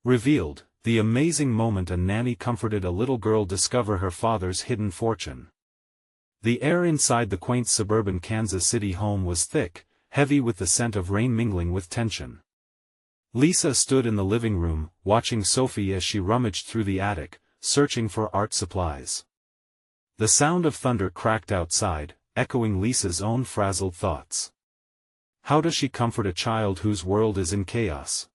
Revealed, the amazing moment a nanny comforted a little girl discover her father's hidden fortune. The air inside the quaint suburban Kansas City home was thick, heavy with the scent of rain mingling with tension. Lisa stood in the living room, watching Sophie as she rummaged through the attic, searching for art supplies. The sound of thunder cracked outside, echoing Lisa's own frazzled thoughts. How does she comfort a child whose world is in chaos?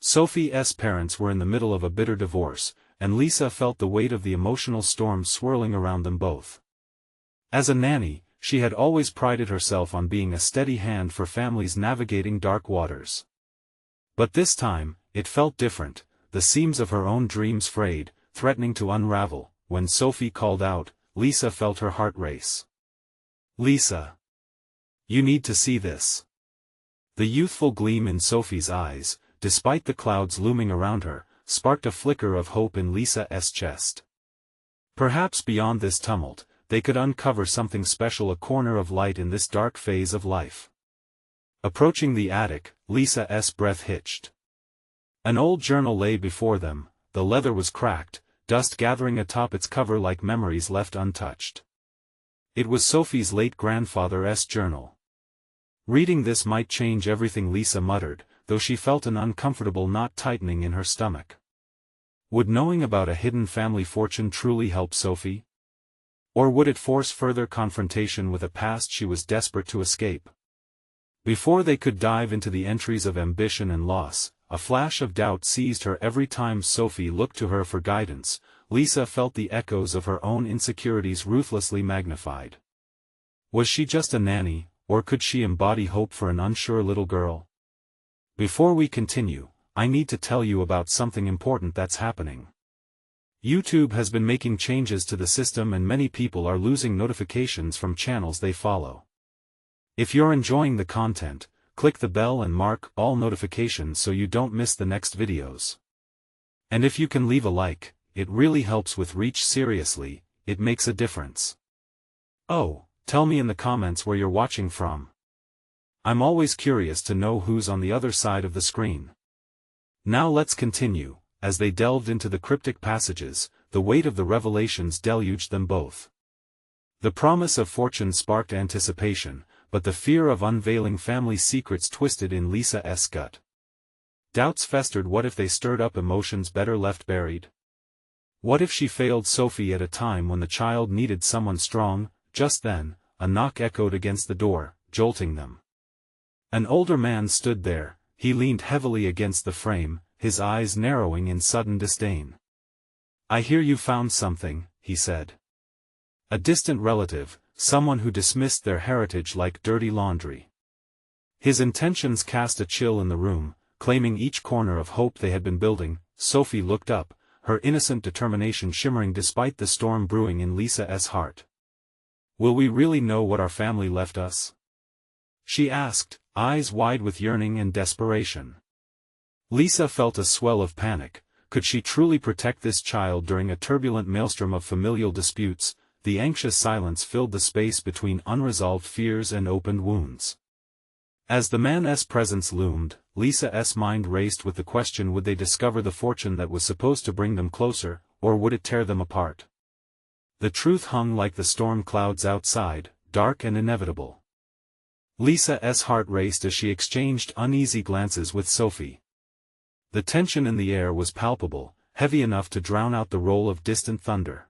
Sophie's parents were in the middle of a bitter divorce, and Lisa felt the weight of the emotional storm swirling around them both. As a nanny, she had always prided herself on being a steady hand for families navigating dark waters. But this time, it felt different, the seams of her own dreams frayed, threatening to unravel. When Sophie called out, Lisa felt her heart race. "Lisa! You need to see this." The youthful gleam in Sophie's eyes, despite the clouds looming around her, sparked a flicker of hope in Lisa's chest. Perhaps beyond this tumult, they could uncover something special, a corner of light in this dark phase of life. Approaching the attic, Lisa's breath hitched. An old journal lay before them, the leather was cracked, dust gathering atop its cover like memories left untouched. It was Sophie's late grandfather's journal. Reading this might change everything, Lisa muttered, though she felt an uncomfortable knot tightening in her stomach. Would knowing about a hidden family fortune truly help Sophie? Or would it force further confrontation with a past she was desperate to escape? Before they could dive into the entries of ambition and loss, a flash of doubt seized her. Every time Sophie looked to her for guidance, Lisa felt the echoes of her own insecurities ruthlessly magnified. Was she just a nanny, or could she embody hope for an unsure little girl? Before we continue, I need to tell you about something important that's happening. YouTube has been making changes to the system and many people are losing notifications from channels they follow. If you're enjoying the content, click the bell and mark all notifications so you don't miss the next videos. And if you can leave a like, it really helps with reach. Seriously, it makes a difference. Oh, tell me in the comments where you're watching from. I'm always curious to know who's on the other side of the screen. Now let's continue. As they delved into the cryptic passages, the weight of the revelations deluged them both. The promise of fortune sparked anticipation, but the fear of unveiling family secrets twisted in Lisa's gut. Doubts festered. What if they stirred up emotions better left buried? What if she failed Sophie at a time when the child needed someone strong? Just then, a knock echoed against the door, jolting them. An older man stood there. He leaned heavily against the frame, his eyes narrowing in sudden disdain. "I hear you found something," he said. A distant relative, someone who dismissed their heritage like dirty laundry. His intentions cast a chill in the room, claiming each corner of hope they had been building. Sophie looked up, her innocent determination shimmering despite the storm brewing in Lisa's heart. "Will we really know what our family left us?" she asked, eyes wide with yearning and desperation. Lisa felt a swell of panic. Could she truly protect this child during a turbulent maelstrom of familial disputes? The anxious silence filled the space between unresolved fears and opened wounds. As the man's presence loomed, Lisa's mind raced with the question: would they discover the fortune that was supposed to bring them closer, or would it tear them apart? The truth hung like the storm clouds outside, dark and inevitable. Lisa's heart raced as she exchanged uneasy glances with Sophie. The tension in the air was palpable, heavy enough to drown out the roll of distant thunder.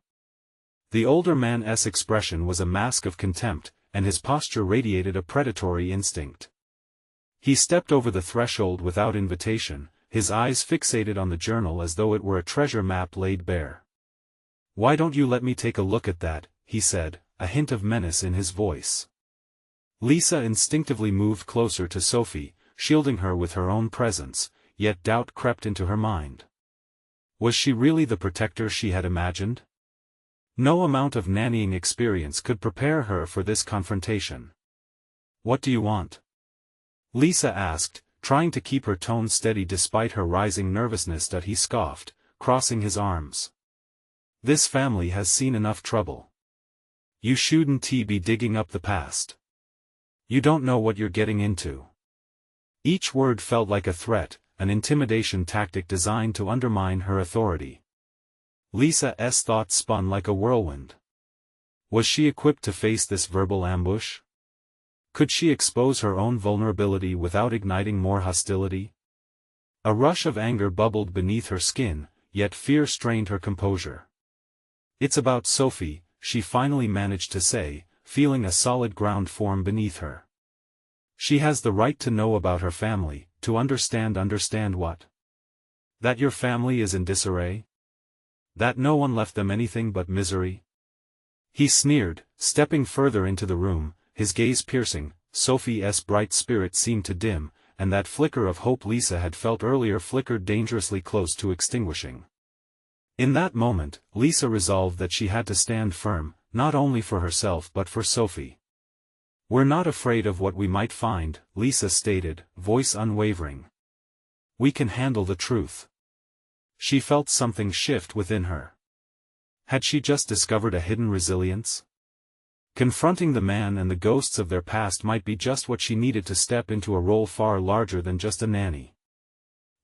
The older man's expression was a mask of contempt, and his posture radiated a predatory instinct. He stepped over the threshold without invitation, his eyes fixated on the journal as though it were a treasure map laid bare. "Why don't you let me take a look at that?" he said, a hint of menace in his voice. Lisa instinctively moved closer to Sophie, shielding her with her own presence, yet doubt crept into her mind. Was she really the protector she had imagined? No amount of nannying experience could prepare her for this confrontation. "What do you want?" Lisa asked, trying to keep her tone steady despite her rising nervousness. That he scoffed, crossing his arms. "This family has seen enough trouble. You shouldn't be digging up the past. You don't know what you're getting into." Each word felt like a threat, an intimidation tactic designed to undermine her authority. Lisa's thoughts spun like a whirlwind. Was she equipped to face this verbal ambush? Could she expose her own vulnerability without igniting more hostility? A rush of anger bubbled beneath her skin, yet fear strained her composure. "It's about Sophie," she finally managed to say, feeling a solid ground form beneath her. "She has the right to know about her family, to understand what? That your family is in disarray? That no one left them anything but misery?" He sneered, stepping further into the room, his gaze piercing. Sophie's bright spirit seemed to dim, and that flicker of hope Lisa had felt earlier flickered dangerously close to extinguishing. In that moment, Lisa resolved that she had to stand firm, not only for herself but for Sophie. "We're not afraid of what we might find," Lisa stated, voice unwavering. "We can handle the truth." She felt something shift within her. Had she just discovered a hidden resilience? Confronting the man and the ghosts of their past might be just what she needed to step into a role far larger than just a nanny.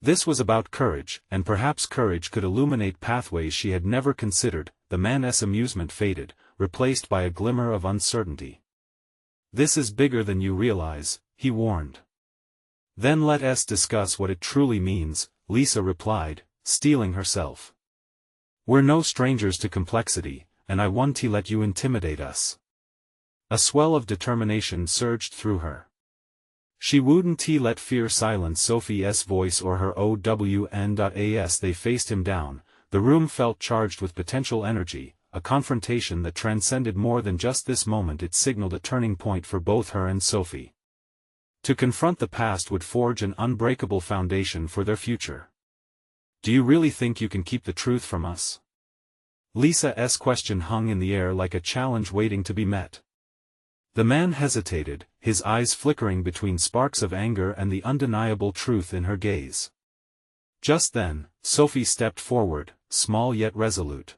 This was about courage, and perhaps courage could illuminate pathways she had never considered. The man's amusement faded, replaced by a glimmer of uncertainty. "This is bigger than you realize," he warned. "Then let us discuss what it truly means," Lisa replied, steeling herself. "We're no strangers to complexity, and I won't let you intimidate us." A swell of determination surged through her. She wouldn't let fear silence Sophie's voice or her OWN.as they faced him down. The room felt charged with potential energy, a confrontation that transcended more than just this moment. It signaled a turning point for both her and Sophie. To confront the past would forge an unbreakable foundation for their future. "Do you really think you can keep the truth from us?" Lisa's question hung in the air like a challenge waiting to be met. The man hesitated, his eyes flickering between sparks of anger and the undeniable truth in her gaze. Just then, Sophie stepped forward, small yet resolute.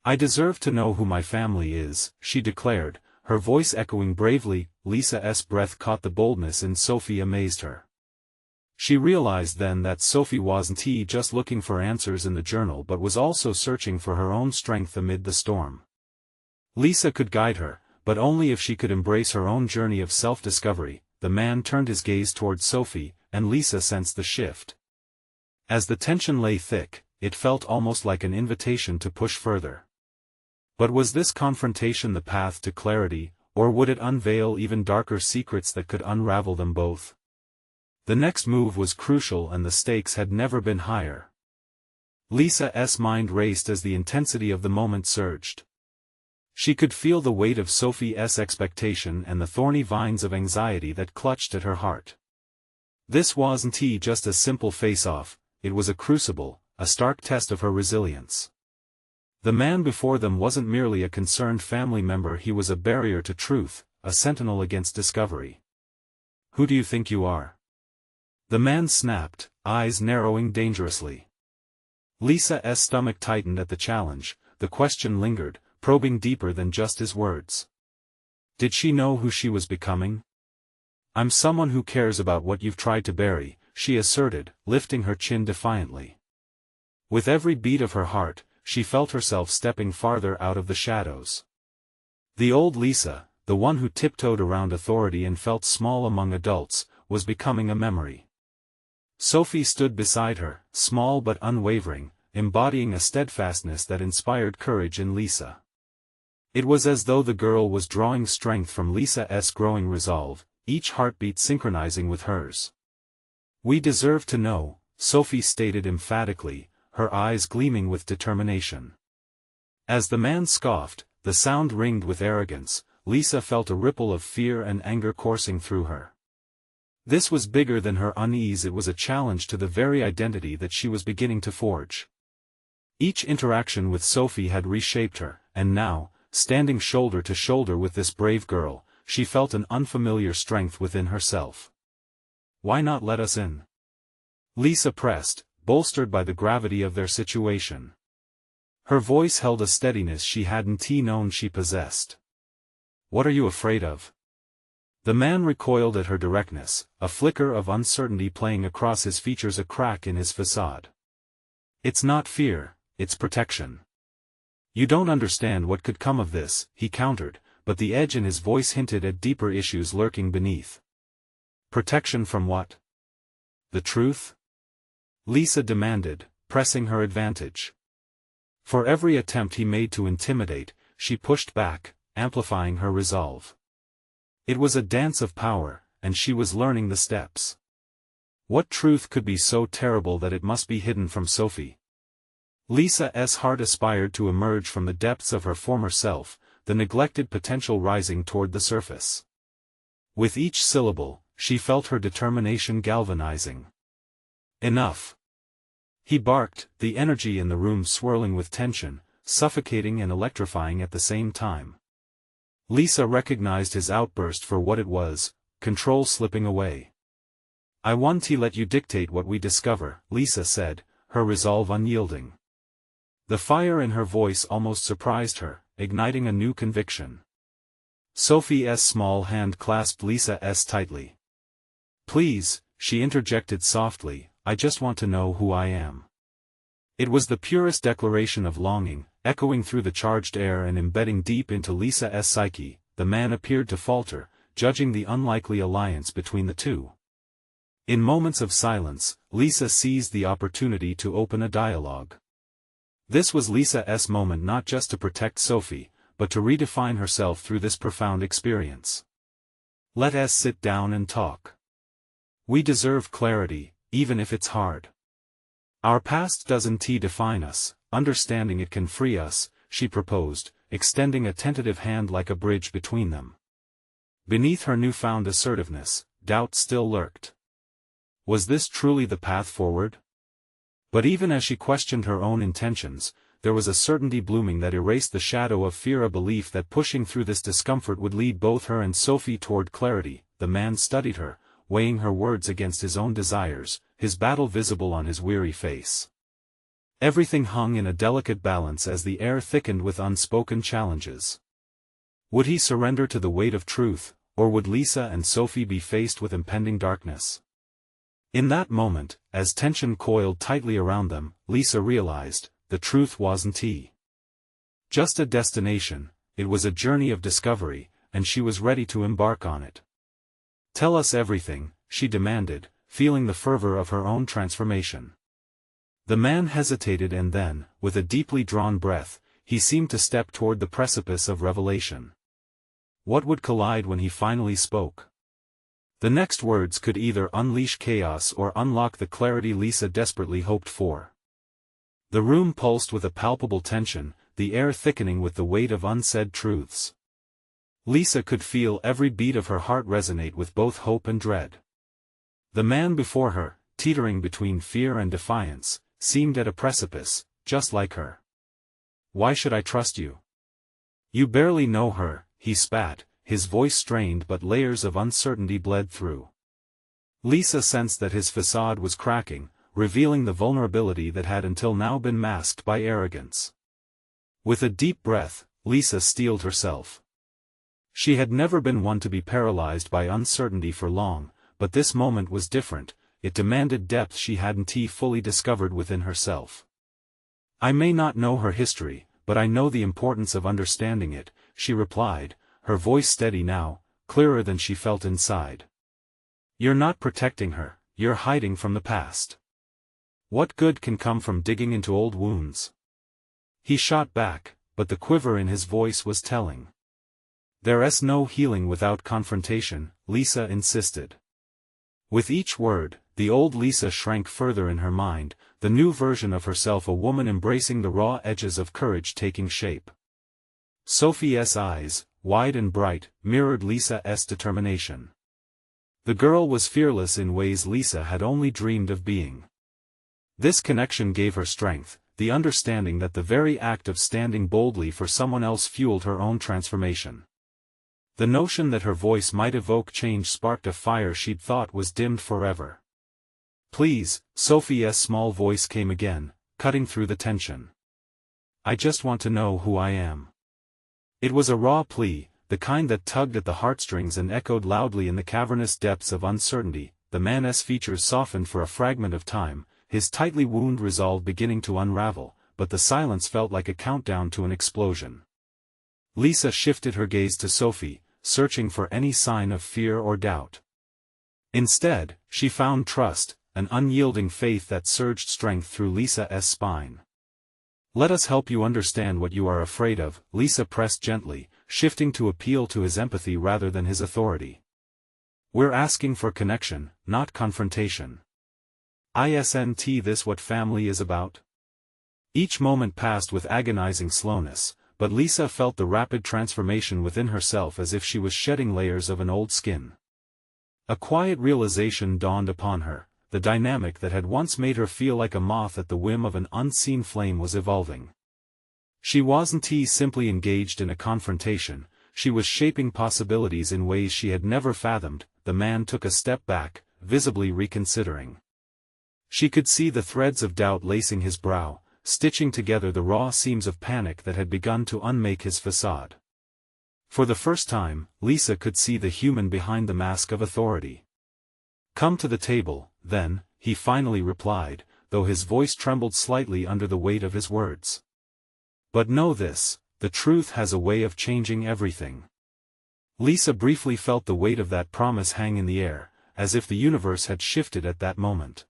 "I deserve to know who my family is," she declared, her voice echoing bravely. Lisa's breath caught. The boldness in Sophie amazed her. She realized then that Sophie wasn't just looking for answers in the journal but was also searching for her own strength amid the storm. Lisa could guide her, but only if she could embrace her own journey of self-discovery. The man turned his gaze toward Sophie, and Lisa sensed the shift. As the tension lay thick, it felt almost like an invitation to push further. But was this confrontation the path to clarity, or would it unveil even darker secrets that could unravel them both? The next move was crucial, and the stakes had never been higher. Lisa's mind raced as the intensity of the moment surged. She could feel the weight of Sophie's expectation and the thorny vines of anxiety that clutched at her heart. This wasn't just a simple face-off, it was a crucible, a stark test of her resilience. The man before them wasn't merely a concerned family member, he was a barrier to truth, a sentinel against discovery. "Who do you think you are?" the man snapped, eyes narrowing dangerously. Lisa's stomach tightened at the challenge. The question lingered, probing deeper than just his words. Did she know who she was becoming? "I'm someone who cares about what you've tried to bury," she asserted, lifting her chin defiantly. With every beat of her heart, she felt herself stepping farther out of the shadows. The old Lisa, the one who tiptoed around authority and felt small among adults, was becoming a memory. Sophie stood beside her, small but unwavering, embodying a steadfastness that inspired courage in Lisa. It was as though the girl was drawing strength from Lisa's growing resolve, each heartbeat synchronizing with hers. "We deserve to know," Sophie stated emphatically, her eyes gleaming with determination. As the man scoffed, the sound ringed with arrogance. Lisa felt a ripple of fear and anger coursing through her. This was bigger than her unease, it was a challenge to the very identity that she was beginning to forge. Each interaction with Sophie had reshaped her, and now, standing shoulder to shoulder with this brave girl, she felt an unfamiliar strength within herself. "Why not let us in?" Lisa pressed, bolstered by the gravity of their situation. Her voice held a steadiness she hadn't known she possessed. "What are you afraid of?" The man recoiled at her directness, a flicker of uncertainty playing across his features, a crack in his facade. "It's not fear, it's protection. You don't understand what could come of this," he countered, but the edge in his voice hinted at deeper issues lurking beneath. "Protection from what? The truth?" Lisa demanded, pressing her advantage. For every attempt he made to intimidate, she pushed back, amplifying her resolve. It was a dance of power, and she was learning the steps. What truth could be so terrible that it must be hidden from Sophie? Lisa's heart aspired to emerge from the depths of her former self, the neglected potential rising toward the surface. With each syllable, she felt her determination galvanizing. "Enough!" he barked, the energy in the room swirling with tension, suffocating and electrifying at the same time. Lisa recognized his outburst for what it was, control slipping away. "I won't let you dictate what we discover," Lisa said, her resolve unyielding. The fire in her voice almost surprised her, igniting a new conviction. Sophie's small hand clasped Lisa's tightly. "Please," she interjected softly, "I just want to know who I am." It was the purest declaration of longing, echoing through the charged air and embedding deep into Lisa's psyche. The man appeared to falter, judging the unlikely alliance between the two. In moments of silence, Lisa seized the opportunity to open a dialogue. This was Lisa's moment, not just to protect Sophie, but to redefine herself through this profound experience. "Let us sit down and talk. We deserve clarity, even if it's hard. Our past doesn't define us, understanding it can free us," she proposed, extending a tentative hand like a bridge between them. Beneath her newfound assertiveness, doubt still lurked. Was this truly the path forward? But even as she questioned her own intentions, there was a certainty blooming that erased the shadow of fear, a belief that pushing through this discomfort would lead both her and Sophie toward clarity. The man studied her, weighing her words against his own desires, his battle visible on his weary face. Everything hung in a delicate balance as the air thickened with unspoken challenges. Would he surrender to the weight of truth, or would Lisa and Sophie be faced with impending darkness? In that moment, as tension coiled tightly around them, Lisa realized, the truth wasn't just a destination, it was a journey of discovery, and she was ready to embark on it. "Tell us everything," she demanded, feeling the fervor of her own transformation. The man hesitated, and then, with a deeply drawn breath, he seemed to step toward the precipice of revelation. What would collide when he finally spoke? The next words could either unleash chaos or unlock the clarity Lisa desperately hoped for. The room pulsed with a palpable tension, the air thickening with the weight of unsaid truths. Lisa could feel every beat of her heart resonate with both hope and dread. The man before her, teetering between fear and defiance, seemed at a precipice, just like her. "Why should I trust you? You barely know her," he spat, his voice strained, but layers of uncertainty bled through. Lisa sensed that his facade was cracking, revealing the vulnerability that had until now been masked by arrogance. With a deep breath, Lisa steeled herself. She had never been one to be paralyzed by uncertainty for long, but this moment was different. It demanded depth she hadn't fully discovered within herself. "I may not know her history, but I know the importance of understanding it," she replied, her voice steady now, clearer than she felt inside. "You're not protecting her, you're hiding from the past. What good can come from digging into old wounds?" He shot back, but the quiver in his voice was telling. "There's no healing without confrontation," Lisa insisted. With each word, the old Lisa shrank further in her mind, the new version of herself, a woman embracing the raw edges of courage taking shape. Sophie's eyes, wide and bright, mirrored Lisa's determination. The girl was fearless in ways Lisa had only dreamed of being. This connection gave her strength, the understanding that the very act of standing boldly for someone else fueled her own transformation. The notion that her voice might evoke change sparked a fire she'd thought was dimmed forever. "Please," Sophie's small voice came again, cutting through the tension. "I just want to know who I am." It was a raw plea, the kind that tugged at the heartstrings and echoed loudly in the cavernous depths of uncertainty. The man's features softened for a fragment of time, his tightly wound resolve beginning to unravel, but the silence felt like a countdown to an explosion. Lisa shifted her gaze to Sophie, searching for any sign of fear or doubt. Instead, she found trust, an unyielding faith that surged strength through Lisa's spine. "Let us help you understand what you are afraid of," Lisa pressed gently, shifting to appeal to his empathy rather than his authority. "We're asking for connection, not confrontation. Isn't this what family is about?" Each moment passed with agonizing slowness, but Lisa felt the rapid transformation within herself as if she was shedding layers of an old skin. A quiet realization dawned upon her: the dynamic that had once made her feel like a moth at the whim of an unseen flame was evolving. She wasn't simply engaged in a confrontation, she was shaping possibilities in ways she had never fathomed. The man took a step back, visibly reconsidering. She could see the threads of doubt lacing his brow, stitching together the raw seams of panic that had begun to unmake his facade. For the first time, Lisa could see the human behind the mask of authority. "Come to the table, then," he finally replied, though his voice trembled slightly under the weight of his words. "But know this, the truth has a way of changing everything." Lisa briefly felt the weight of that promise hang in the air, as if the universe had shifted at that moment.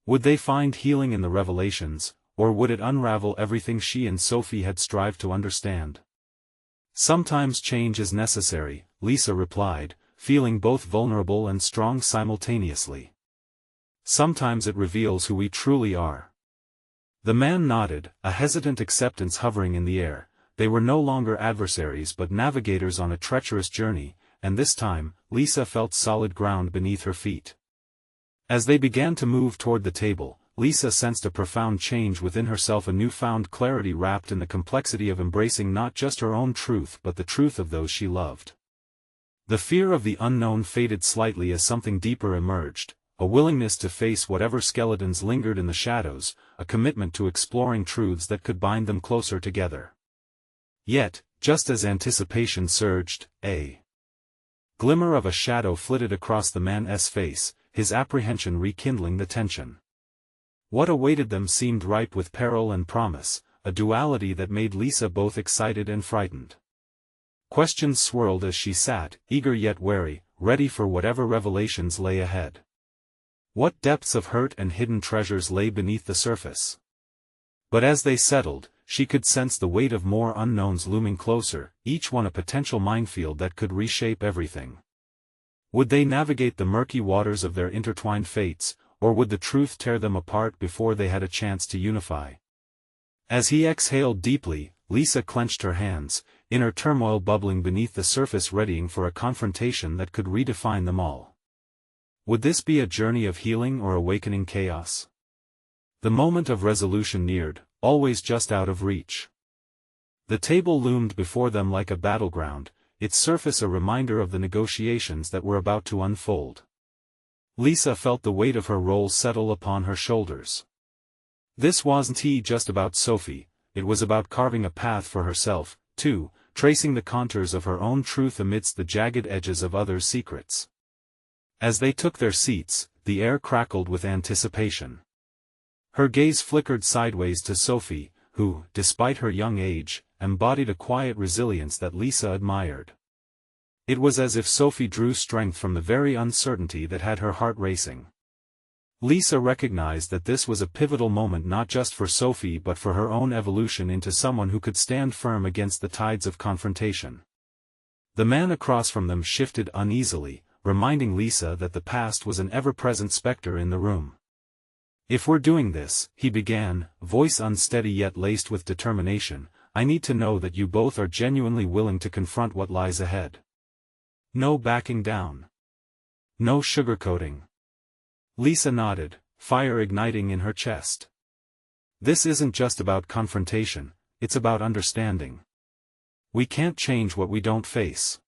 Would they find healing in the revelations, or would it unravel everything she and Sophie had strived to understand? "Sometimes change is necessary," Lisa replied, feeling both vulnerable and strong simultaneously. "Sometimes it reveals who we truly are." The man nodded, a hesitant acceptance hovering in the air. They were no longer adversaries but navigators on a treacherous journey, and this time, Lisa felt solid ground beneath her feet. As they began to move toward the table, Lisa sensed a profound change within herself, a newfound clarity wrapped in the complexity of embracing not just her own truth but the truth of those she loved. The fear of the unknown faded slightly as something deeper emerged, a willingness to face whatever skeletons lingered in the shadows, a commitment to exploring truths that could bind them closer together. Yet, just as anticipation surged, a glimmer of a shadow flitted across the man's face, his apprehension rekindling the tension. What awaited them seemed ripe with peril and promise, a duality that made Lisa both excited and frightened. Questions swirled as she sat, eager yet wary, ready for whatever revelations lay ahead. What depths of hurt and hidden treasures lay beneath the surface? But as they settled, she could sense the weight of more unknowns looming closer, each one a potential minefield that could reshape everything. Would they navigate the murky waters of their intertwined fates, or would the truth tear them apart before they had a chance to unify? As he exhaled deeply, Lisa clenched her hands, inner turmoil bubbling beneath the surface, readying for a confrontation that could redefine them all. Would this be a journey of healing or awakening chaos? The moment of resolution neared, always just out of reach. The table loomed before them like a battleground, its surface a reminder of the negotiations that were about to unfold. Lisa felt the weight of her role settle upon her shoulders. This wasn't just about Sophie, it was about carving a path for herself, too, tracing the contours of her own truth amidst the jagged edges of others' secrets. As they took their seats, the air crackled with anticipation. Her gaze flickered sideways to Sophie, who, despite her young age, embodied a quiet resilience that Lisa admired. It was as if Sophie drew strength from the very uncertainty that had her heart racing. Lisa recognized that this was a pivotal moment not just for Sophie but for her own evolution into someone who could stand firm against the tides of confrontation. The man across from them shifted uneasily, reminding Lisa that the past was an ever-present specter in the room. "If we're doing this," he began, voice unsteady yet laced with determination, "I need to know that you both are genuinely willing to confront what lies ahead. No backing down. No sugarcoating." Lisa nodded, fire igniting in her chest. "This isn't just about confrontation, it's about understanding. We can't change what we don't face."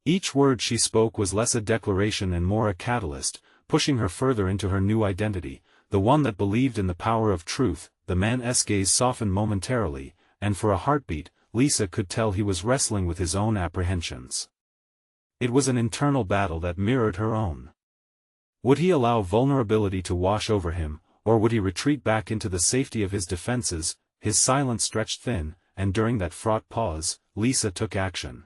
Each word she spoke was less a declaration and more a catalyst, pushing her further into her new identity, the one that believed in the power of truth. The man's gaze softened momentarily, and for a heartbeat, Lisa could tell he was wrestling with his own apprehensions. It was an internal battle that mirrored her own. Would he allow vulnerability to wash over him, or would he retreat back into the safety of his defenses? His silence stretched thin, and during that fraught pause, Lisa took action.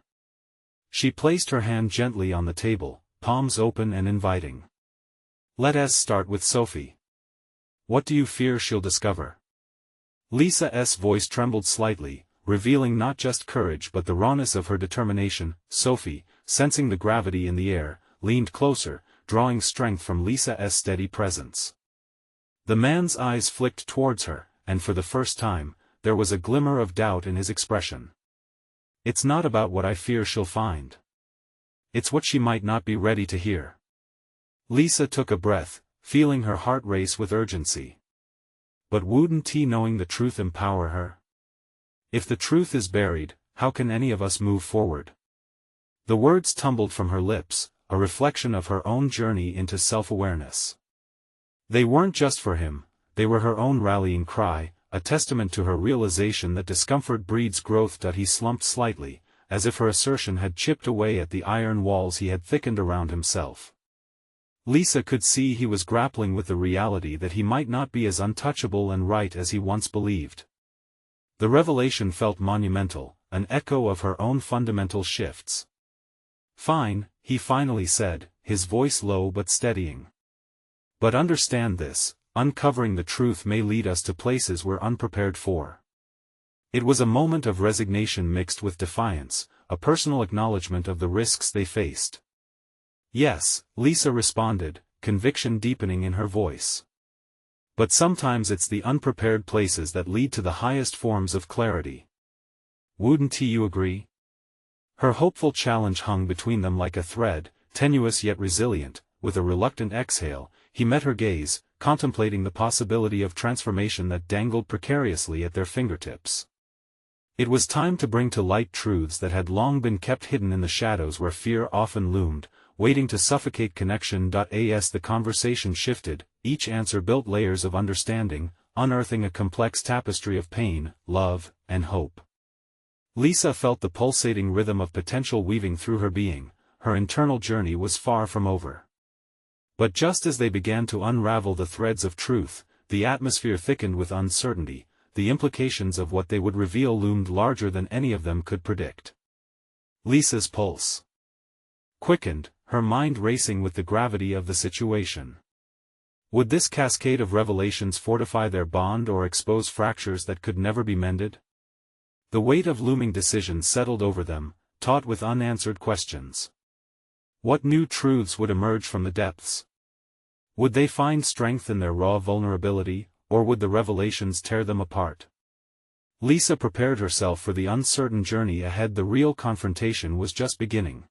She placed her hand gently on the table, palms open and inviting. "Let us start with Sophie. What do you fear she'll discover?" Lisa's voice trembled slightly, revealing not just courage but the rawness of her determination. Sophie, sensing the gravity in the air, leaned closer, drawing strength from Lisa's steady presence. The man's eyes flicked towards her, and for the first time, there was a glimmer of doubt in his expression. "It's not about what I fear she'll find. It's what she might not be ready to hear." Lisa took a breath, feeling her heart race with urgency. But wouldn't he knowing the truth empower her? If the truth is buried, how can any of us move forward? The words tumbled from her lips, a reflection of her own journey into self-awareness. They weren't just for him, they were her own rallying cry, a testament to her realization that discomfort breeds growth. He slumped slightly, as if her assertion had chipped away at the iron walls he had thickened around himself. Lisa could see he was grappling with the reality that he might not be as untouchable and right as he once believed. The revelation felt monumental, an echo of her own fundamental shifts. "Fine," he finally said, his voice low but steadying. "But understand this, uncovering the truth may lead us to places we're unprepared for." It was a moment of resignation mixed with defiance, a personal acknowledgement of the risks they faced. "Yes," Lisa responded, conviction deepening in her voice. "But sometimes it's the unprepared places that lead to the highest forms of clarity. Wouldn't you agree?" Her hopeful challenge hung between them like a thread, tenuous yet resilient. With a reluctant exhale, he met her gaze, contemplating the possibility of transformation that dangled precariously at their fingertips. It was time to bring to light truths that had long been kept hidden in the shadows where fear often loomed, waiting to suffocate connection. As the conversation shifted, each answer built layers of understanding, unearthing a complex tapestry of pain, love, and hope. Lisa felt the pulsating rhythm of potential weaving through her being. Her internal journey was far from over. But just as they began to unravel the threads of truth, the atmosphere thickened with uncertainty. The implications of what they would reveal loomed larger than any of them could predict. Lisa's pulse quickened, her mind racing with the gravity of the situation. Would this cascade of revelations fortify their bond or expose fractures that could never be mended? The weight of looming decisions settled over them, taut with unanswered questions. What new truths would emerge from the depths? Would they find strength in their raw vulnerability, or would the revelations tear them apart? Lisa prepared herself for the uncertain journey ahead. The real confrontation was just beginning.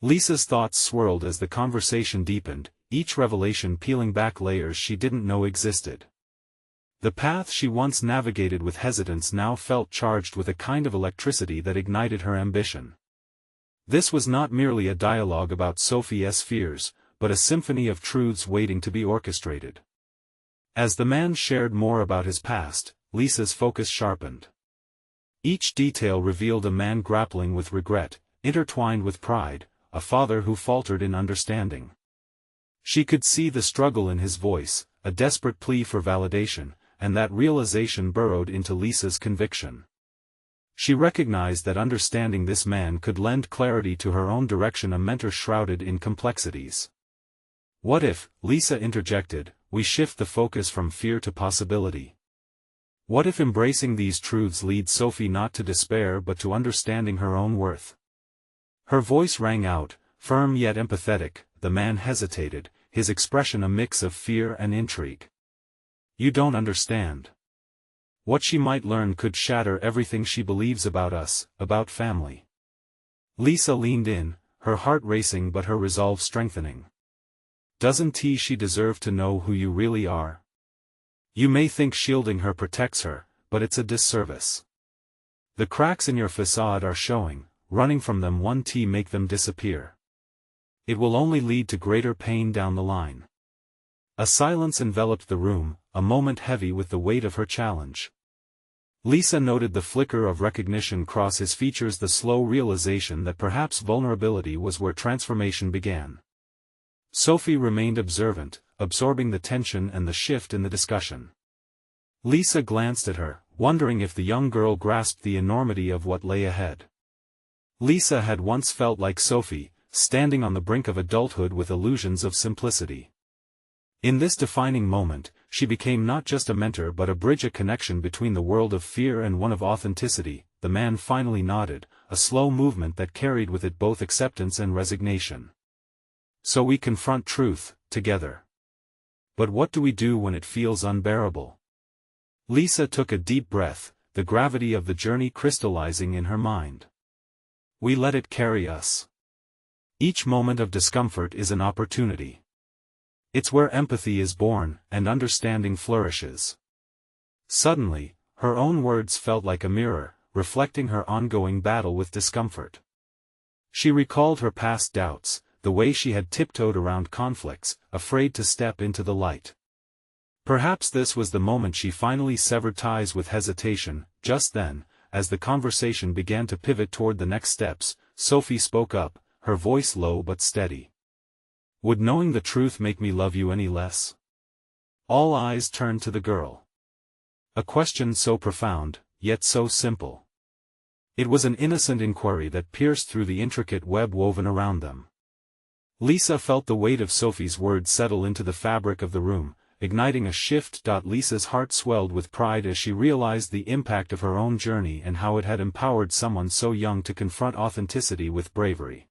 Lisa's thoughts swirled as the conversation deepened, each revelation peeling back layers she didn't know existed. The path she once navigated with hesitance now felt charged with a kind of electricity that ignited her ambition. This was not merely a dialogue about Sophie's fears, but a symphony of truths waiting to be orchestrated. As the man shared more about his past, Lisa's focus sharpened. Each detail revealed a man grappling with regret, intertwined with pride, a father who faltered in understanding. She could see the struggle in his voice, a desperate plea for validation, and that realization burrowed into Lisa's conviction. She recognized that understanding this man could lend clarity to her own direction, a mentor shrouded in complexities. "What if," Lisa interjected, "we shift the focus from fear to possibility? What if embracing these truths leads Sophie not to despair but to understanding her own worth?" Her voice rang out, firm yet empathetic. The man hesitated, his expression a mix of fear and intrigue. "You don't understand. What she might learn could shatter everything she believes about us, about family." Lisa leaned in, her heart racing but her resolve strengthening. "Doesn't she deserve to know who you really are? You may think shielding her protects her, but it's a disservice. The cracks in your facade are showing, running from them won't make them disappear. It will only lead to greater pain down the line." A silence enveloped the room, a moment heavy with the weight of her challenge. Lisa noted the flicker of recognition cross his features, the slow realization that perhaps vulnerability was where transformation began. Sophie remained observant, absorbing the tension and the shift in the discussion. Lisa glanced at her, wondering if the young girl grasped the enormity of what lay ahead. Lisa had once felt like Sophie, standing on the brink of adulthood with illusions of simplicity. In this defining moment, she became not just a mentor but a bridge, a connection between the world of fear and one of authenticity. The man finally nodded, a slow movement that carried with it both acceptance and resignation. So we confront truth, together. But what do we do when it feels unbearable? Lisa took a deep breath, the gravity of the journey crystallizing in her mind. We let it carry us. Each moment of discomfort is an opportunity. It's where empathy is born, and understanding flourishes. Suddenly, her own words felt like a mirror, reflecting her ongoing battle with discomfort. She recalled her past doubts, the way she had tiptoed around conflicts, afraid to step into the light. Perhaps this was the moment she finally severed ties with hesitation. Just then, as the conversation began to pivot toward the next steps, Sophie spoke up, her voice low but steady. Would knowing the truth make me love you any less? All eyes turned to the girl. A question so profound, yet so simple. It was an innocent inquiry that pierced through the intricate web woven around them. Lisa felt the weight of Sophie's words settle into the fabric of the room, igniting a shift. Lisa's heart swelled with pride as she realized the impact of her own journey and how it had empowered someone so young to confront authenticity with bravery.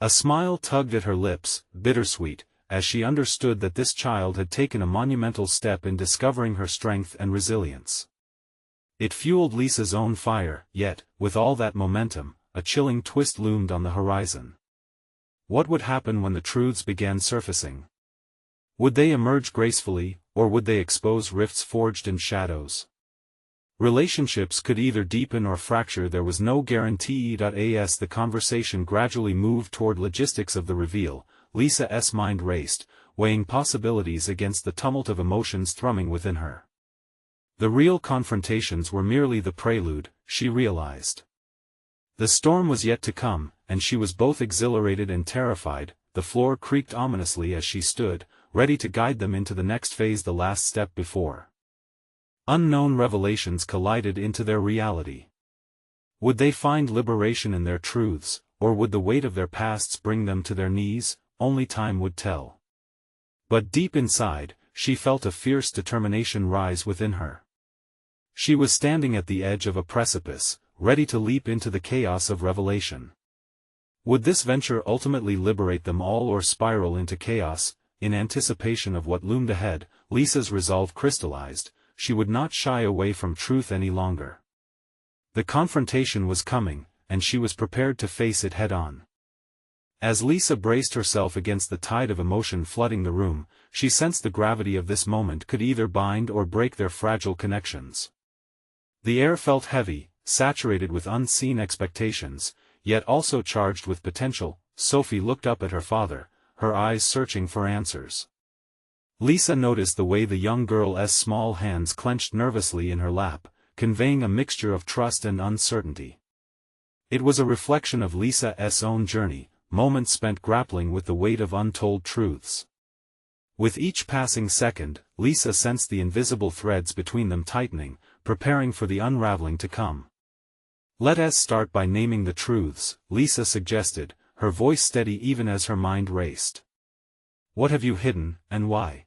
A smile tugged at her lips, bittersweet, as she understood that this child had taken a monumental step in discovering her strength and resilience. It fueled Lisa's own fire, yet, with all that momentum, a chilling twist loomed on the horizon. What would happen when the truths began surfacing? Would they emerge gracefully, or would they expose rifts forged in shadows? Relationships could either deepen or fracture, there was no guarantee. As the conversation gradually moved toward logistics of the reveal, Lisa's mind raced, weighing possibilities against the tumult of emotions thrumming within her. The real confrontations were merely the prelude, she realized. The storm was yet to come, and she was both exhilarated and terrified. The floor creaked ominously as she stood, ready to guide them into the next phase, the last step before unknown revelations collided into their reality. Would they find liberation in their truths, or would the weight of their pasts bring them to their knees? Only time would tell. But deep inside, she felt a fierce determination rise within her. She was standing at the edge of a precipice, ready to leap into the chaos of revelation. Would this venture ultimately liberate them all or spiral into chaos? In anticipation of what loomed ahead, Lisa's resolve crystallized. She would not shy away from truth any longer. The confrontation was coming, and she was prepared to face it head-on. As Lisa braced herself against the tide of emotion flooding the room, she sensed the gravity of this moment could either bind or break their fragile connections. The air felt heavy, saturated with unseen expectations, yet also charged with potential. Sophie looked up at her father, her eyes searching for answers. Lisa noticed the way the young girl's small hands clenched nervously in her lap, conveying a mixture of trust and uncertainty. It was a reflection of Lisa's own journey, moments spent grappling with the weight of untold truths. With each passing second, Lisa sensed the invisible threads between them tightening, preparing for the unraveling to come. "Let us start by naming the truths," Lisa suggested, her voice steady even as her mind raced. "What have you hidden, and why?"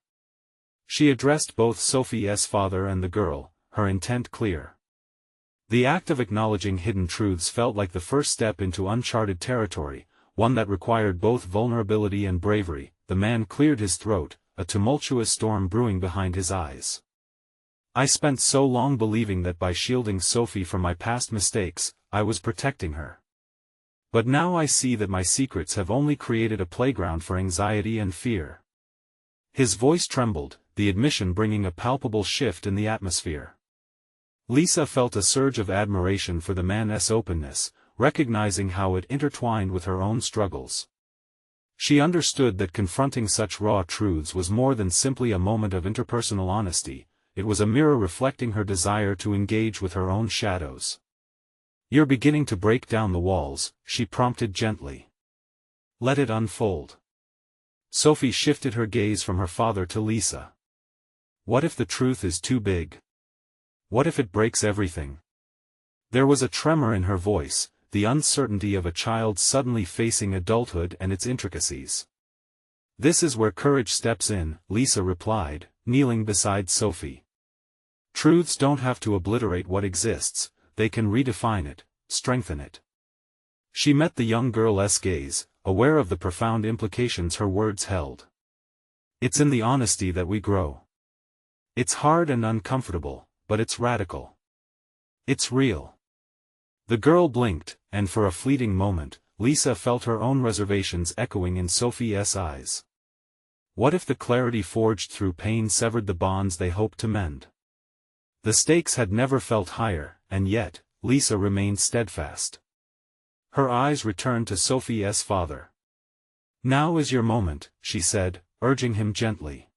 She addressed both Sophie's father and the girl, her intent clear. The act of acknowledging hidden truths felt like the first step into uncharted territory, one that required both vulnerability and bravery. The man cleared his throat, a tumultuous storm brewing behind his eyes. "I spent so long believing that by shielding Sophie from my past mistakes, I was protecting her. But now I see that my secrets have only created a playground for anxiety and fear." His voice trembled, the admission bringing a palpable shift in the atmosphere. Lisa felt a surge of admiration for the man's openness, recognizing how it intertwined with her own struggles. She understood that confronting such raw truths was more than simply a moment of interpersonal honesty. it was a mirror reflecting her desire to engage with her own shadows. "You're beginning to break down the walls," she prompted gently. "Let it unfold." Sophie shifted her gaze from her father to Lisa. "What if the truth is too big? What if it breaks everything?" There was a tremor in her voice, the uncertainty of a child suddenly facing adulthood and its intricacies. "This is where courage steps in," Lisa replied, kneeling beside Sophie. "Truths don't have to obliterate what exists, they can redefine it, strengthen it." She met the young girl's gaze, aware of the profound implications her words held. "It's in the honesty that we grow. It's hard and uncomfortable, but it's radical. It's real." The girl blinked, and for a fleeting moment, Lisa felt her own reservations echoing in Sophie's eyes. What if the clarity forged through pain severed the bonds they hoped to mend? The stakes had never felt higher, and yet, Lisa remained steadfast. Her eyes returned to Sophie's father. "Now is your moment," she said, urging him gently.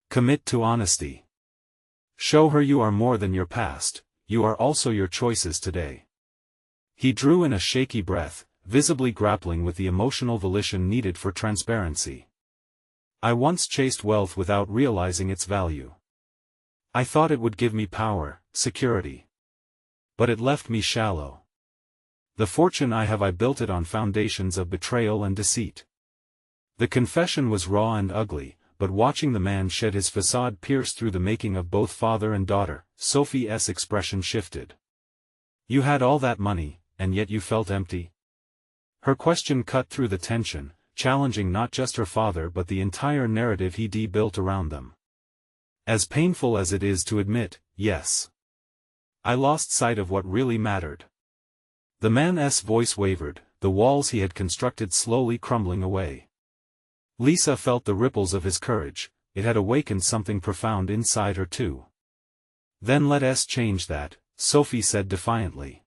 "Commit to honesty. Show her you are more than your past, you are also your choices today." He drew in a shaky breath, visibly grappling with the emotional volition needed for transparency. "I once chased wealth without realizing its value. I thought it would give me power, security. But it left me shallow. The fortune I built it on foundations of betrayal and deceit." The confession was raw and ugly, but watching the man shed his facade pierced through the making of both father and daughter, Sophie's expression shifted. "You had all that money, and yet you felt empty?" Her question cut through the tension, challenging not just her father but the entire narrative he'd built around them. "As painful as it is to admit, yes. I lost sight of what really mattered." The man's voice wavered, the walls he had constructed slowly crumbling away. Lisa felt the ripples of his courage, it had awakened something profound inside her too. "Then let us change that," Sophie said defiantly.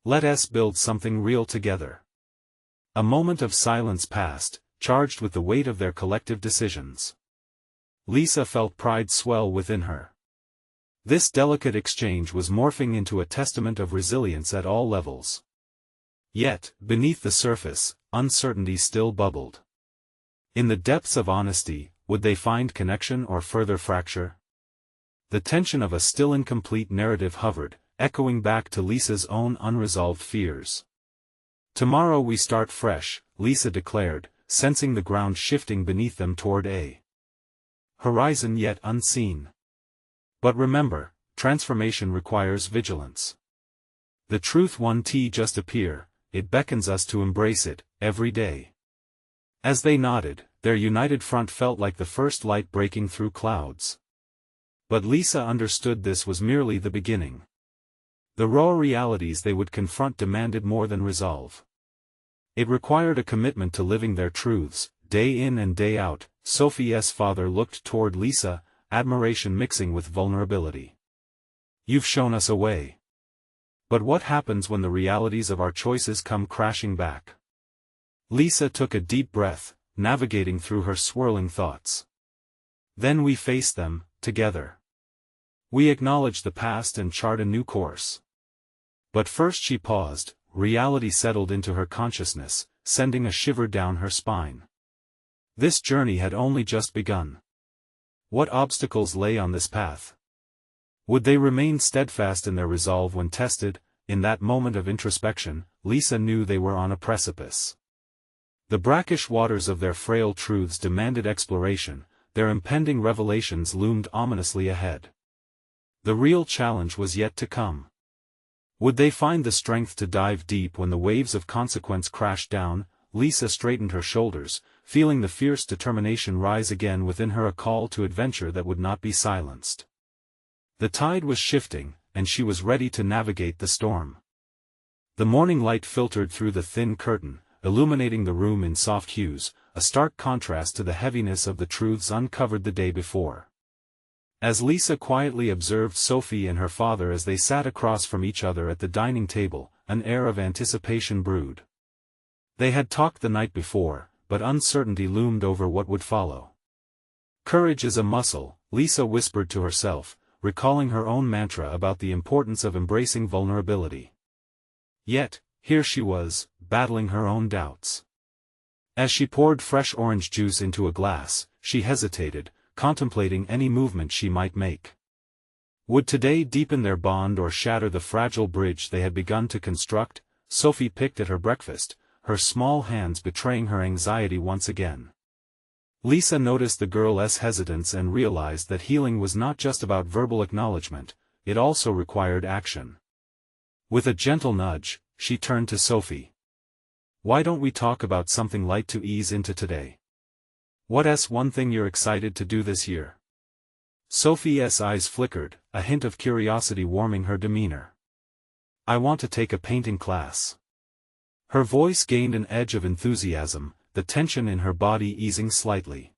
"Let us build something real together." A moment of silence passed, charged with the weight of their collective decisions. Lisa felt pride swell within her. This delicate exchange was morphing into a testament of resilience at all levels. Yet, beneath the surface, uncertainty still bubbled. In the depths of honesty, would they find connection or further fracture? The tension of a still incomplete narrative hovered, echoing back to Lisa's own unresolved fears. "Tomorrow we start fresh," Lisa declared, sensing the ground shifting beneath them toward a horizon yet unseen. "But remember, transformation requires vigilance. The truth won't just appear, it beckons us to embrace it, every day." As they nodded, their united front felt like the first light breaking through clouds. But Lisa understood this was merely the beginning. The raw realities they would confront demanded more than resolve. It required a commitment to living their truths, day in and day out. Sophie's father looked toward Lisa, admiration mixing with vulnerability. "You've shown us a way. But what happens when the realities of our choices come crashing back?" Lisa took a deep breath, navigating through her swirling thoughts. "Then we face them, together. We acknowledge the past and chart a new course." But first she paused, reality settled into her consciousness, sending a shiver down her spine. This journey had only just begun. What obstacles lay on this path? Would they remain steadfast in their resolve when tested? In that moment of introspection, Lisa knew they were on a precipice. The brackish waters of their frail truths demanded exploration, their impending revelations loomed ominously ahead. The real challenge was yet to come. Would they find the strength to dive deep when the waves of consequence crashed down? Lisa straightened her shoulders, feeling the fierce determination rise again within her, a call to adventure that would not be silenced. The tide was shifting, and she was ready to navigate the storm. The morning light filtered through the thin curtain, illuminating the room in soft hues, a stark contrast to the heaviness of the truths uncovered the day before. As Lisa quietly observed Sophie and her father as they sat across from each other at the dining table, an air of anticipation brewed. They had talked the night before, but uncertainty loomed over what would follow. Courage is a muscle, Lisa whispered to herself, recalling her own mantra about the importance of embracing vulnerability. Yet, here she was, battling her own doubts. As she poured fresh orange juice into a glass, she hesitated, contemplating any movement she might make. Would today deepen their bond or shatter the fragile bridge they had begun to construct? Sophie picked at her breakfast, her small hands betraying her anxiety once again. Lisa noticed the girl's hesitance and realized that healing was not just about verbal acknowledgement, it also required action. With a gentle nudge, she turned to Sophie. Why don't we talk about something light to ease into today? What's one thing you're excited to do this year? Sophie's eyes flickered, a hint of curiosity warming her demeanor. I want to take a painting class. Her voice gained an edge of enthusiasm, the tension in her body easing slightly.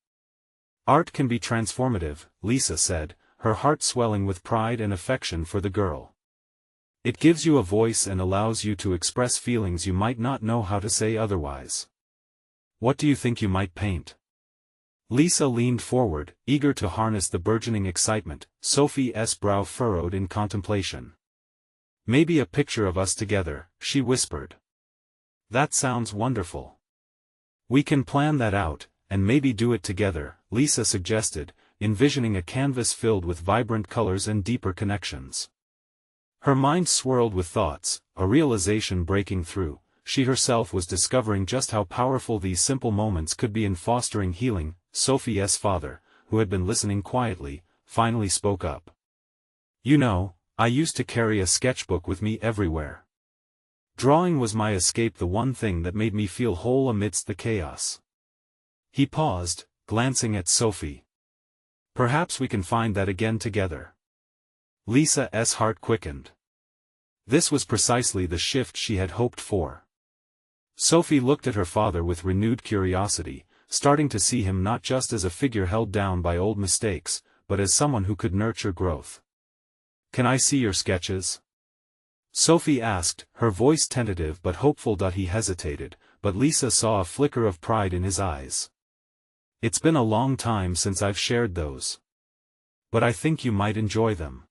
Art can be transformative, Lisa said, her heart swelling with pride and affection for the girl. It gives you a voice and allows you to express feelings you might not know how to say otherwise. What do you think you might paint? Lisa leaned forward, eager to harness the burgeoning excitement. Sophie's brow furrowed in contemplation. Maybe a picture of us together, she whispered. That sounds wonderful. We can plan that out, and maybe do it together, Lisa suggested, envisioning a canvas filled with vibrant colors and deeper connections. Her mind swirled with thoughts, a realization breaking through. She herself was discovering just how powerful these simple moments could be in fostering healing. Sophie's father, who had been listening quietly, finally spoke up. You know, I used to carry a sketchbook with me everywhere. Drawing was my escape, the one thing that made me feel whole amidst the chaos. He paused, glancing at Sophie. Perhaps we can find that again together. Lisa's heart quickened. This was precisely the shift she had hoped for. Sophie looked at her father with renewed curiosity, starting to see him not just as a figure held down by old mistakes, but as someone who could nurture growth. Can I see your sketches? Sophie asked, her voice tentative but hopeful. He hesitated, but Lisa saw a flicker of pride in his eyes. It's been a long time since I've shared those. But I think you might enjoy them.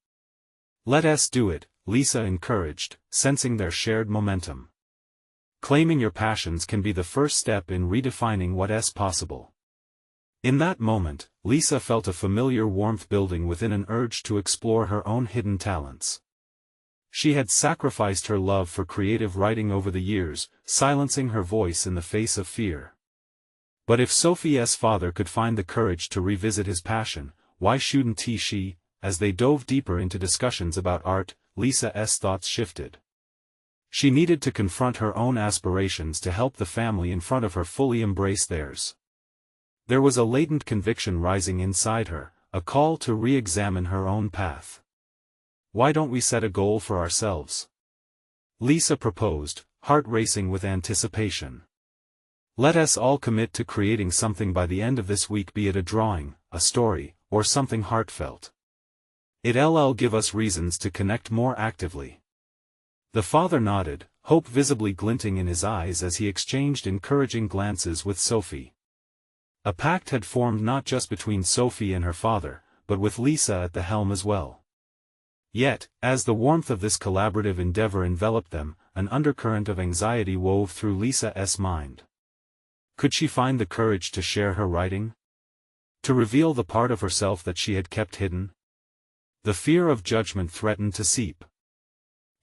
Let's do it, Lisa encouraged, sensing their shared momentum. Claiming your passions can be the first step in redefining what's possible. In that moment, Lisa felt a familiar warmth building within, an urge to explore her own hidden talents. She had sacrificed her love for creative writing over the years, silencing her voice in the face of fear. But if Sophie's father could find the courage to revisit his passion, why shouldn't she? As they dove deeper into discussions about art, Lisa's thoughts shifted. She needed to confront her own aspirations to help the family in front of her fully embrace theirs. There was a latent conviction rising inside her, a call to re-examine her own path. Why don't we set a goal for ourselves? Lisa proposed, heart racing with anticipation. Let us all commit to creating something by the end of this week, be it a drawing, a story, or something heartfelt. It'll give us reasons to connect more actively. The father nodded, hope visibly glinting in his eyes as he exchanged encouraging glances with Sophie. A pact had formed not just between Sophie and her father, but with Lisa at the helm as well. Yet, as the warmth of this collaborative endeavor enveloped them, an undercurrent of anxiety wove through Lisa's mind. Could she find the courage to share her writing? To reveal the part of herself that she had kept hidden? The fear of judgment threatened to seep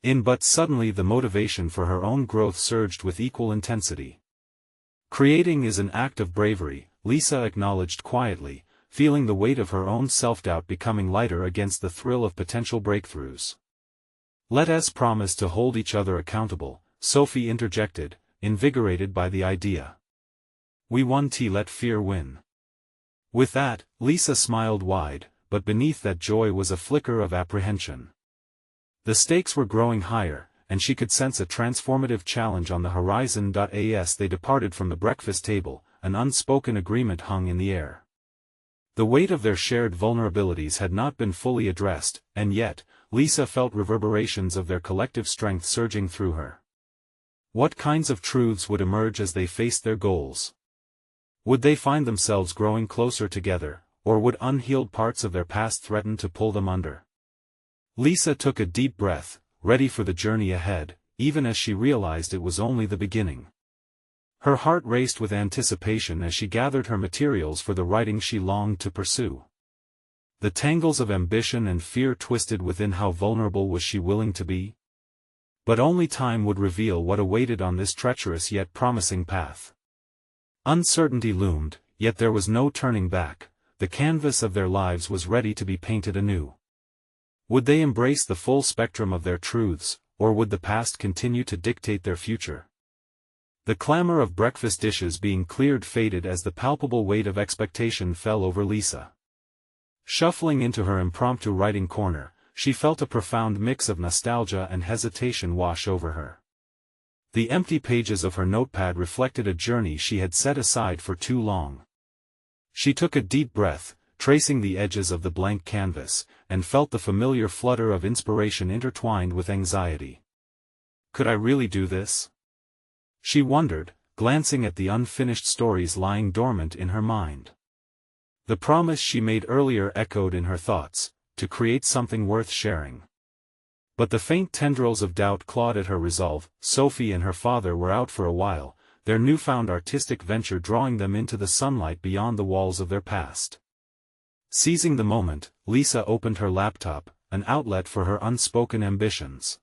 in, but suddenly the motivation for her own growth surged with equal intensity. Creating is an act of bravery, Lisa acknowledged quietly, feeling the weight of her own self-doubt becoming lighter against the thrill of potential breakthroughs. Let us promise to hold each other accountable, Sophie interjected, invigorated by the idea. We won't let fear win. With that, Lisa smiled wide, but beneath that joy was a flicker of apprehension. The stakes were growing higher, and she could sense a transformative challenge on the horizon. As they departed from the breakfast table, an unspoken agreement hung in the air. The weight of their shared vulnerabilities had not been fully addressed, and yet, Lisa felt reverberations of their collective strength surging through her. What kinds of truths would emerge as they faced their goals? Would they find themselves growing closer together, or would unhealed parts of their past threaten to pull them under? Lisa took a deep breath, ready for the journey ahead, even as she realized it was only the beginning. Her heart raced with anticipation as she gathered her materials for the writing she longed to pursue. The tangles of ambition and fear twisted within. How vulnerable was she willing to be? But only time would reveal what awaited on this treacherous yet promising path. Uncertainty loomed, yet there was no turning back. The canvas of their lives was ready to be painted anew. Would they embrace the full spectrum of their truths, or would the past continue to dictate their future? The clamor of breakfast dishes being cleared faded as the palpable weight of expectation fell over Lisa. Shuffling into her impromptu writing corner, she felt a profound mix of nostalgia and hesitation wash over her. The empty pages of her notepad reflected a journey she had set aside for too long. She took a deep breath, tracing the edges of the blank canvas, and felt the familiar flutter of inspiration intertwined with anxiety. Could I really do this? She wondered, glancing at the unfinished stories lying dormant in her mind. The promise she made earlier echoed in her thoughts, to create something worth sharing. But the faint tendrils of doubt clawed at her resolve. Sophie and her father were out for a while, their newfound artistic venture drawing them into the sunlight beyond the walls of their past. Seizing the moment, Lisa opened her laptop, an outlet for her unspoken ambitions.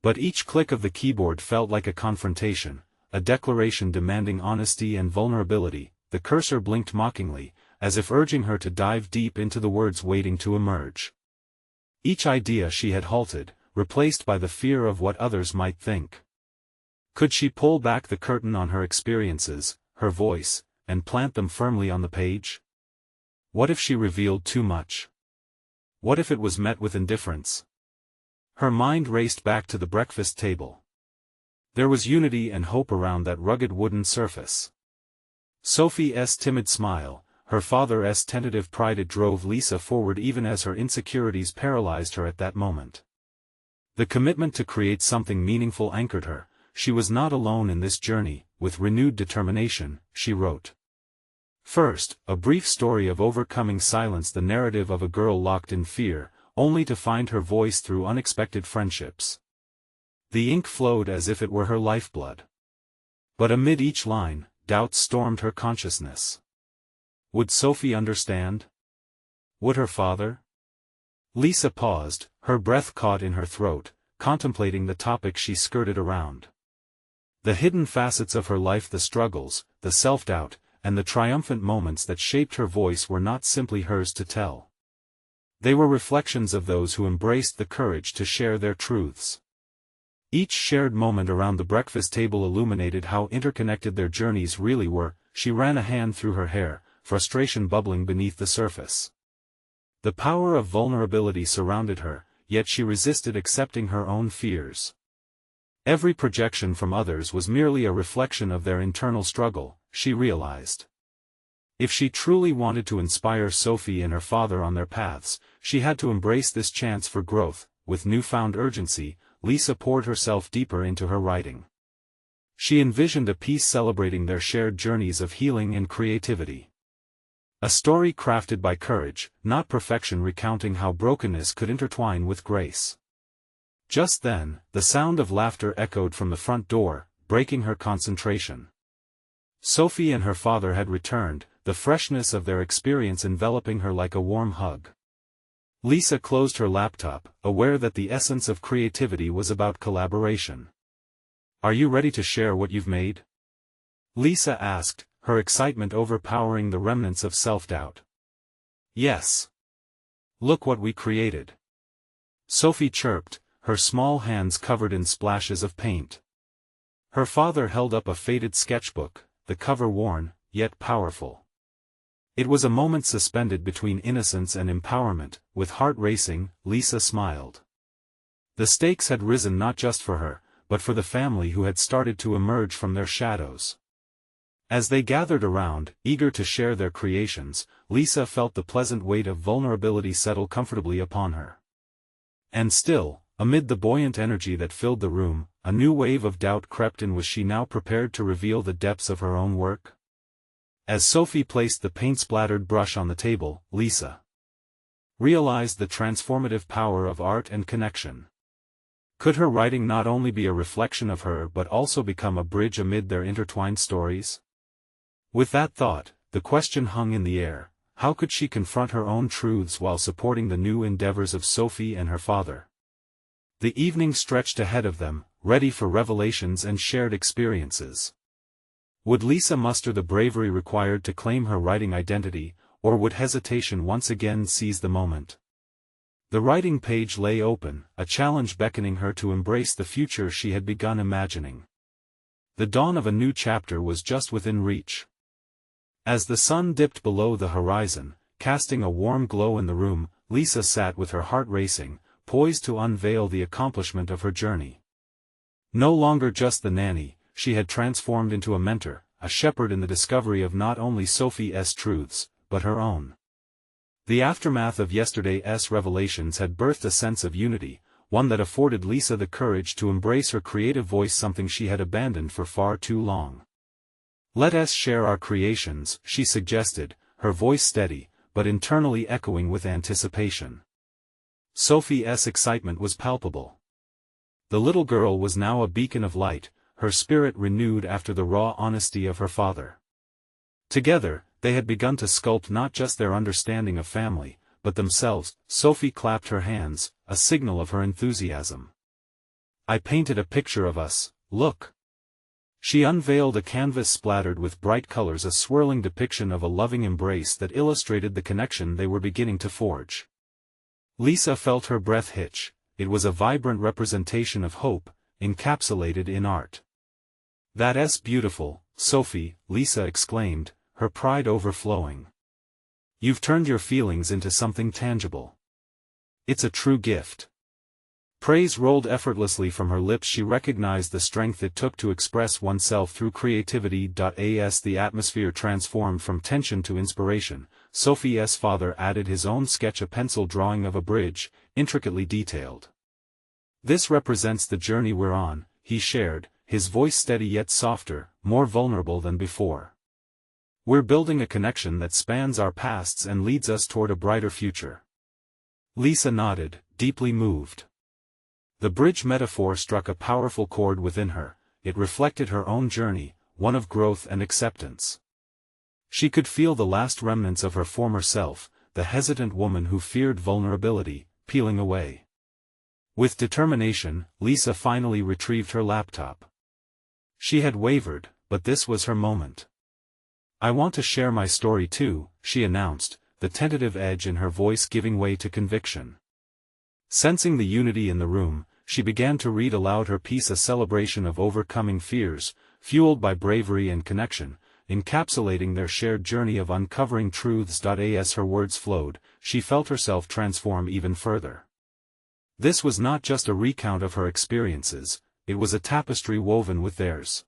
But each click of the keyboard felt like a confrontation, a declaration demanding honesty and vulnerability. The cursor blinked mockingly, as if urging her to dive deep into the words waiting to emerge. Each idea she had halted, replaced by the fear of what others might think. Could she pull back the curtain on her experiences, her voice, and plant them firmly on the page? What if she revealed too much? What if it was met with indifference? Her mind raced back to the breakfast table. There was unity and hope around that rugged wooden surface. Sophie's timid smile, her father's tentative pride. It drove Lisa forward even as her insecurities paralyzed her at that moment. The commitment to create something meaningful anchored her. She was not alone in this journey. With renewed determination, she wrote. First, a brief story of overcoming silence, the narrative of a girl locked in fear, only to find her voice through unexpected friendships. The ink flowed as if it were her lifeblood. But amid each line, doubts stormed her consciousness. Would Sophie understand? Would her father? Lisa paused, her breath caught in her throat, contemplating the topic she skirted around. The hidden facets of her life, the struggles, the self-doubt, and the triumphant moments that shaped her voice were not simply hers to tell. They were reflections of those who embraced the courage to share their truths. Each shared moment around the breakfast table illuminated how interconnected their journeys really were. She ran a hand through her hair, frustration bubbling beneath the surface. The power of vulnerability surrounded her, yet she resisted accepting her own fears. Every projection from others was merely a reflection of their internal struggle, she realized. If she truly wanted to inspire Sophie and her father on their paths, she had to embrace this chance for growth. With newfound urgency, Lisa poured herself deeper into her writing. She envisioned a piece celebrating their shared journeys of healing and creativity. A story crafted by courage, not perfection, recounting how brokenness could intertwine with grace. Just then, the sound of laughter echoed from the front door, breaking her concentration. Sophie and her father had returned, the freshness of their experience enveloping her like a warm hug. Lisa closed her laptop, aware that the essence of creativity was about collaboration. "Are you ready to share what you've made?" Lisa asked, her excitement overpowering the remnants of self-doubt. "Yes. Look what we created," Sophie chirped, her small hands covered in splashes of paint. Her father held up a faded sketchbook, the cover worn, yet powerful. It was a moment suspended between innocence and empowerment. With heart racing, Lisa smiled. The stakes had risen not just for her, but for the family who had started to emerge from their shadows. As they gathered around, eager to share their creations, Lisa felt the pleasant weight of vulnerability settle comfortably upon her. And still, amid the buoyant energy that filled the room, a new wave of doubt crept in. Was she now prepared to reveal the depths of her own work? As Sophie placed the paint-splattered brush on the table, Lisa realized the transformative power of art and connection. Could her writing not only be a reflection of her but also become a bridge amid their intertwined stories? With that thought, the question hung in the air: how could she confront her own truths while supporting the new endeavors of Sophie and her father? The evening stretched ahead of them, ready for revelations and shared experiences. Would Lisa muster the bravery required to claim her writing identity, or would hesitation once again seize the moment? The writing page lay open, a challenge beckoning her to embrace the future she had begun imagining. The dawn of a new chapter was just within reach. As the sun dipped below the horizon, casting a warm glow in the room, Lisa sat with her heart racing, poised to unveil the accomplishment of her journey. No longer just the nanny, she had transformed into a mentor, a shepherd in the discovery of not only Sophie's truths, but her own. The aftermath of yesterday's revelations had birthed a sense of unity, one that afforded Lisa the courage to embrace her creative voice, something she had abandoned for far too long. "Let us share our creations," she suggested, her voice steady, but internally echoing with anticipation. Sophie's excitement was palpable. The little girl was now a beacon of light, her spirit renewed after the raw honesty of her father. Together, they had begun to sculpt not just their understanding of family, but themselves. Sophie clapped her hands, a signal of her enthusiasm. "I painted a picture of us, look." She unveiled a canvas splattered with bright colors, a swirling depiction of a loving embrace that illustrated the connection they were beginning to forge. Lisa felt her breath hitch. It was a vibrant representation of hope, encapsulated in art. "That's beautiful, Sophie," Lisa exclaimed, her pride overflowing. "You've turned your feelings into something tangible. It's a true gift." Praise rolled effortlessly from her lips. She recognized the strength it took to express oneself through creativity. As the atmosphere transformed from tension to inspiration, Sophie's father added his own sketch, a pencil drawing of a bridge, intricately detailed. "This represents the journey we're on," he shared, his voice steady yet softer, more vulnerable than before. "We're building a connection that spans our pasts and leads us toward a brighter future." Lisa nodded, deeply moved. The bridge metaphor struck a powerful chord within her. It reflected her own journey, one of growth and acceptance. She could feel the last remnants of her former self, the hesitant woman who feared vulnerability, peeling away. With determination, Lisa finally retrieved her laptop. She had wavered, but this was her moment. "I want to share my story too," she announced, the tentative edge in her voice giving way to conviction. Sensing the unity in the room, she began to read aloud her piece, a celebration of overcoming fears, fueled by bravery and connection, encapsulating their shared journey of uncovering truths. As her words flowed, she felt herself transform even further. This was not just a recount of her experiences, it was a tapestry woven with theirs.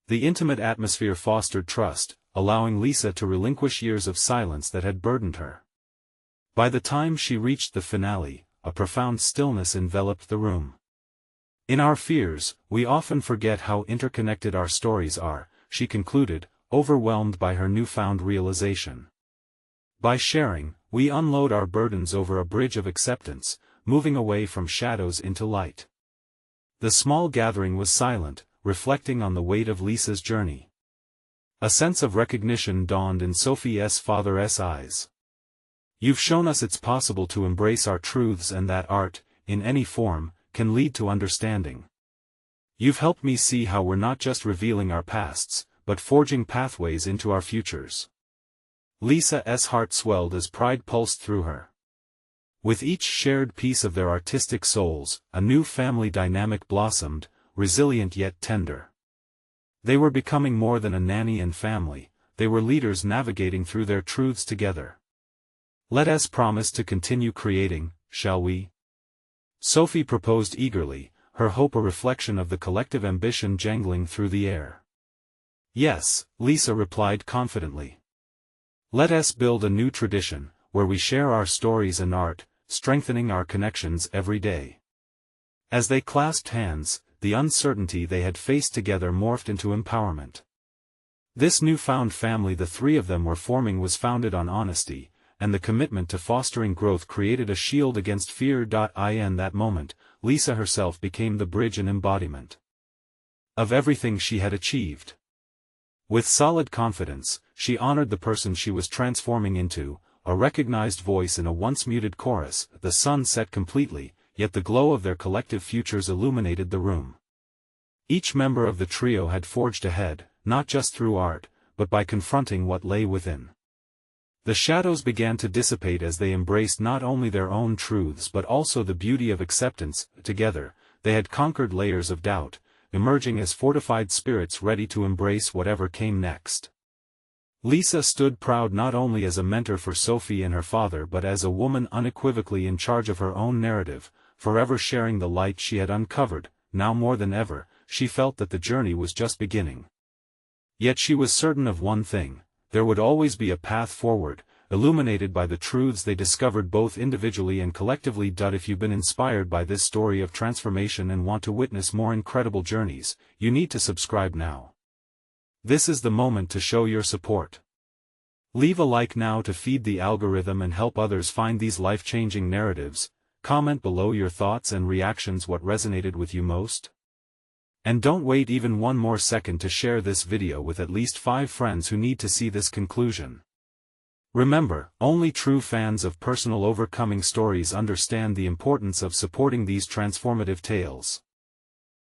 The intimate atmosphere fostered trust, allowing Lisa to relinquish years of silence that had burdened her. By the time she reached the finale, a profound stillness enveloped the room. "In our fears, we often forget how interconnected our stories are," she concluded, overwhelmed by her newfound realization. "By sharing, we unload our burdens over a bridge of acceptance, moving away from shadows into light." The small gathering was silent, reflecting on the weight of Lisa's journey. A sense of recognition dawned in Sophie's father's eyes. "You've shown us it's possible to embrace our truths and that art, in any form, can lead to understanding. You've helped me see how we're not just revealing our pasts, but forging pathways into our futures." Lisa's heart swelled as pride pulsed through her. With each shared piece of their artistic souls, a new family dynamic blossomed, resilient yet tender. They were becoming more than a nanny and family, they were leaders navigating through their truths together. "Let us promise to continue creating, shall we?" Sophie proposed eagerly, her hope a reflection of the collective ambition jangling through the air. "Yes," Lisa replied confidently. "Let us build a new tradition, where we share our stories and art, strengthening our connections every day." As they clasped hands, the uncertainty they had faced together morphed into empowerment. This newfound family the three of them were forming was founded on honesty, and the commitment to fostering growth created a shield against fear. In that moment, Lisa herself became the bridge and embodiment of everything she had achieved. With solid confidence, she honored the person she was transforming into, a recognized voice in a once muted chorus. The sun set completely, yet the glow of their collective futures illuminated the room. Each member of the trio had forged ahead, not just through art, but by confronting what lay within. The shadows began to dissipate as they embraced not only their own truths but also the beauty of acceptance. Together, they had conquered layers of doubt, emerging as fortified spirits ready to embrace whatever came next. Lisa stood proud not only as a mentor for Sophie and her father but as a woman unequivocally in charge of her own narrative, forever sharing the light she had uncovered. Now more than ever, she felt that the journey was just beginning. Yet she was certain of one thing: there would always be a path forward, illuminated by the truths they discovered both individually and collectively. If you've been inspired by this story of transformation and want to witness more incredible journeys, you need to subscribe now. This is the moment to show your support. Leave a like now to feed the algorithm and help others find these life-changing narratives. Comment below your thoughts and reactions, what resonated with you most. And don't wait even one more second to share this video with at least 5 friends who need to see this conclusion. Remember, only true fans of personal overcoming stories understand the importance of supporting these transformative tales.